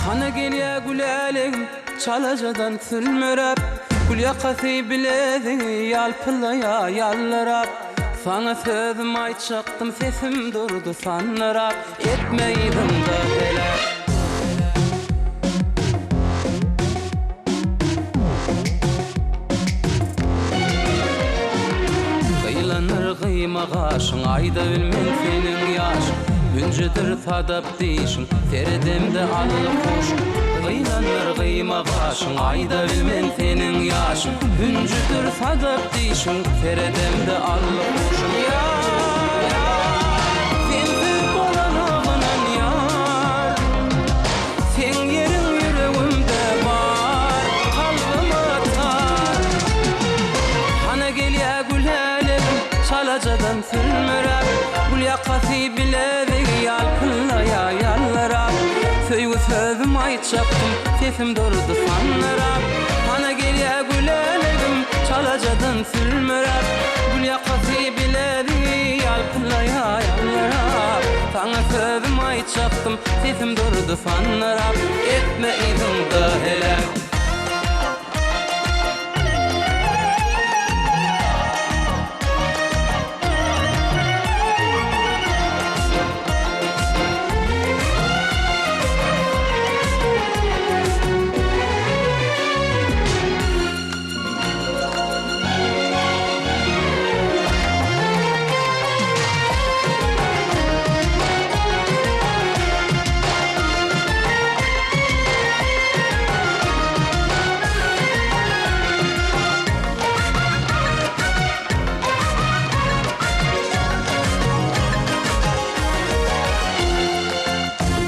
Hana gelye gülelim çalacadan sülmürep Gül yakası biledi yalpılaya yallarap Sana sözüm ayçaktım sesim durdu sanlarap Etmeydim da helak Kıylanır kıyma kaşın ayda bilmen senin yaşın Üncüdür sadap deyişin Feridimde allı kuş Kıylanır kıyma kaşın ayda bilmen senin yaşın Üncüdür sadap deyişin Feridimde allı kuşun Sensiz olanağınan yar Sen yerin yüreğimde var Kalbim atar Hana gelye gülelim Çalacadan sülmürep Gül yakası biledi yalpılaya yallarap Söygü sözüm ayçaktım sesim durdu sanlarap Hana gelye gülelim çalacadan sülmürep Gül yakası biledi yalpılaya yallarap Sana sözüm ayçaktım sesim durdu sanlarap Etmeydim da helak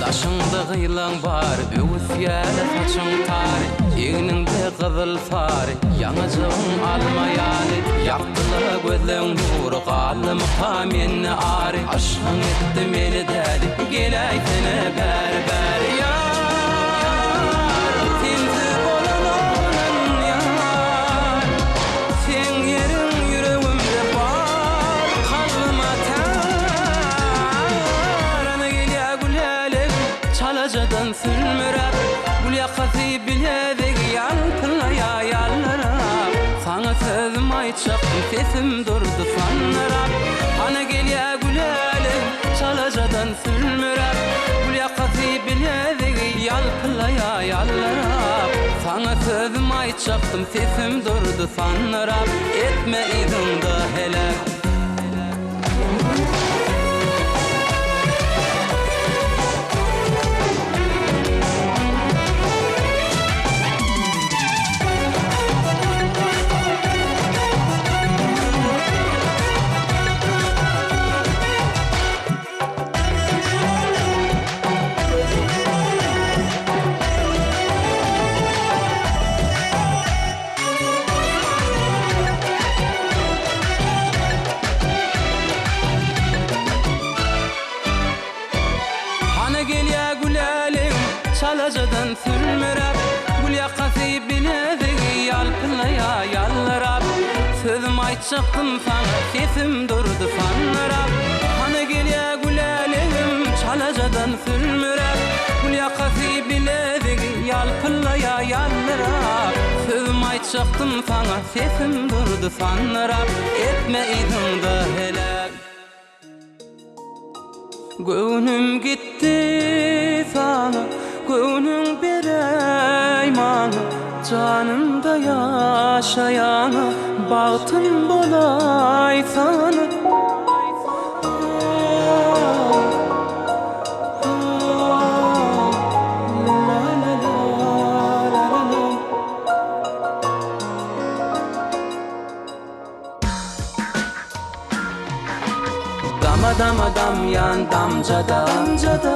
Daşında gıylan var, öğüs yâle saçın tari Eğninde kızıl fari, yanacağım alma yâli Yaktıla gözleğin nuru, kalım kamenni ari Aşkın etti meni deli, gelay sene berber Yar, sensiz olanağınan yar Sen yerin yüreğimde var, kalbim atar Ana gelye gülelim çalacadan sülmürep Gül yakası biledi yalpılaya yallarap Sana sözüm ayçaktım sesim durdu sanlarap Hana gelye gülelim çalacadan sülmürep Gül yakası biledi yalpılaya yallarap Sana sözüm ayçaktım sesim durdu sanlarap Etmeydim da helak Hana gelye gülelim çalacadan sülmürep Gül yakası biledi yalpılaya yallarap Sözüm ayçaktım sana sesim durdu sanlarap Hana gelye gülelim çalacadan sülmürep Gül yakası biledi yalpılaya yallarap Sözüm ayçaktım sana sesim durdu sanlarap Etmeydim da helak Gönlüm gitti sana, gönlüm berey bana Canımda yaşayana, bahtım bolay sana Dam yan damcada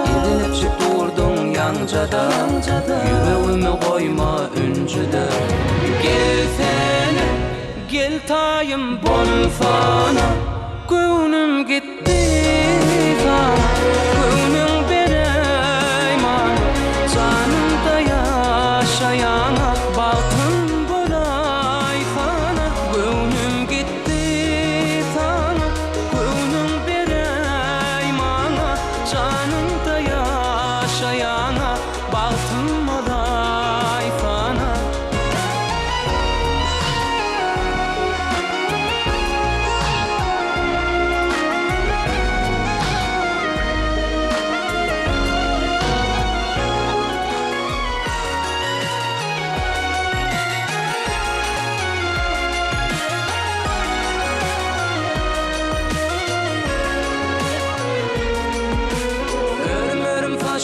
Edilip çık durdun yancada Yüreğimi koyma üncüde Gelsene gel tayım bol sana Gönlüm gitti sana Gönlüm berey bana Canımda yaşayana Bahtım bolay sana Gönlüm gitti sana Gönlüm berey bana Canımda yaşayana Bahtım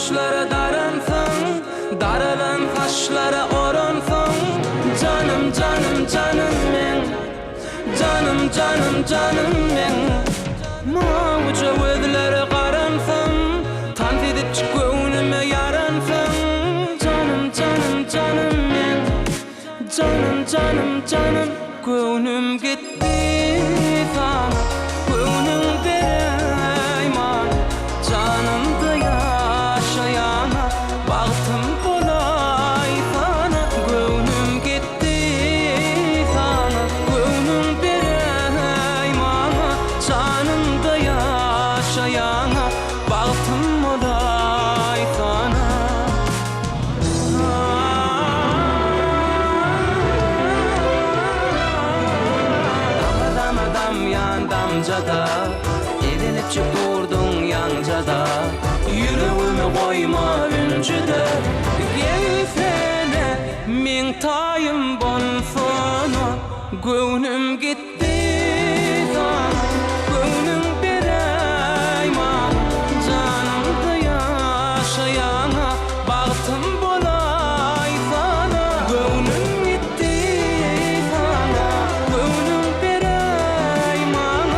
kaşlara daransın, daralan kaşlara oransın. Canım canım canım men, canım canım canım men. Mağuca gözlere qaransın, tant edip göwnüme yaransın. Canım canım canım men, canım canım canım. Göwnüm gitti sana, göwnüm bereyman. Canımda yaşayana baktım bolay sana. Göwnüm gitti sana, göwnüm bereyman. Canımda yaşayana baktım bolay sana. Dam yan damcada, edinip çıkurdun yancada. Yüreğimi koyma üncüde, gelsene min tayım bolsana. Göwnüm gitti sana, göwnüm bereyman. Canımda yaşayana baktım bolay sana. Göwnüm gitti sana, göwnüm bereyman.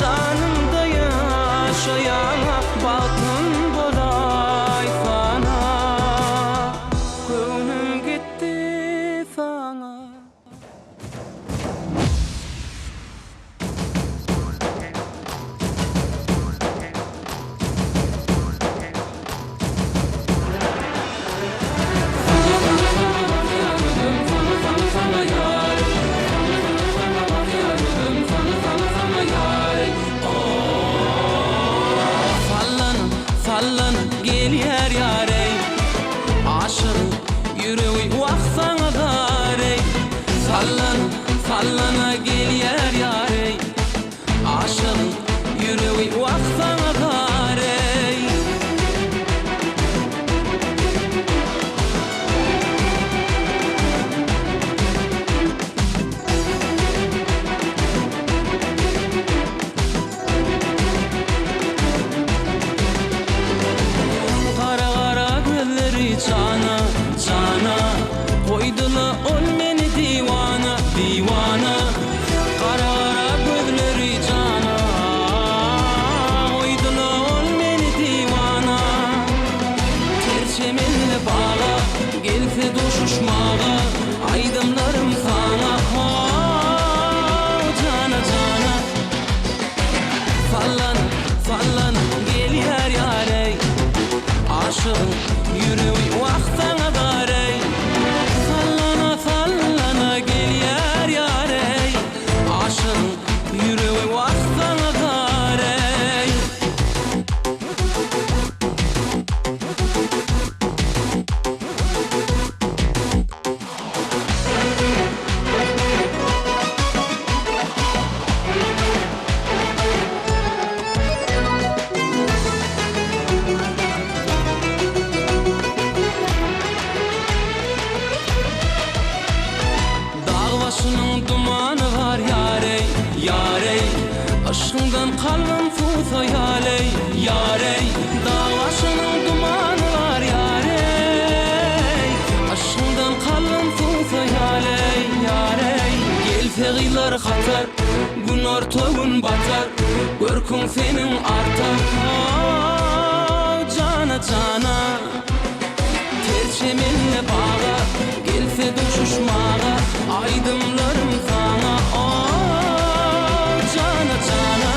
Canımda yaşayana baktım bolay sana. Göwnüm gitti sana. Sallanın, sallanın gel yer yarey. Aşırı yüreği vaksana darey. Sallanın, sallana gel yer yarey. Aşırı yüreği vaksana darey. Kara kara gözleri cana, cana. Koydular ol meni divana, divana. Kara kara gözleri cana, koydular ol meni divana. Terçemenle bağa, gelse doşuşmağa. Aydınlarım sana, oh, cana cana. Sallana, sallana gel yer yarey. Aşığın yüreği vaktana darey. Sallana, sallana gel yer yarey. Aşığın yüreği vaktana darey. Dağ başının dumanı var yarey, yarey. Aşkından kalbim fusa yarey, yarey. Dağ başının dumanı var yarey. Aşkından kalbim fusa yarey, yarey. Gel fegiler katar, gün orta gün batar. Görkün senin artar, oh, cana cana. Terçemenle bağa, gelse doşuşmağa. Aydınlarım sana, oh, cana cana.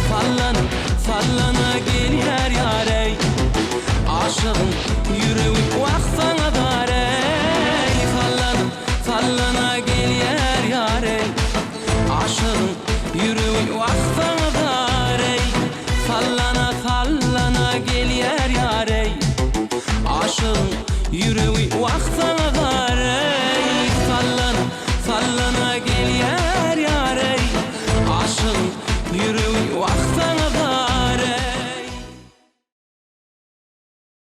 Sallana, sallana gel yer yarey. Aşığın yüreği vaksana darey. Sallana, sallana gel yer yarey. Aşığın yüreği vaksana darey. Sallana, sallana gel yer yarey. Aşığın yüreği vaksana darey. Sallana, sallana gel yer yarey. Aşığın yüreği vaksana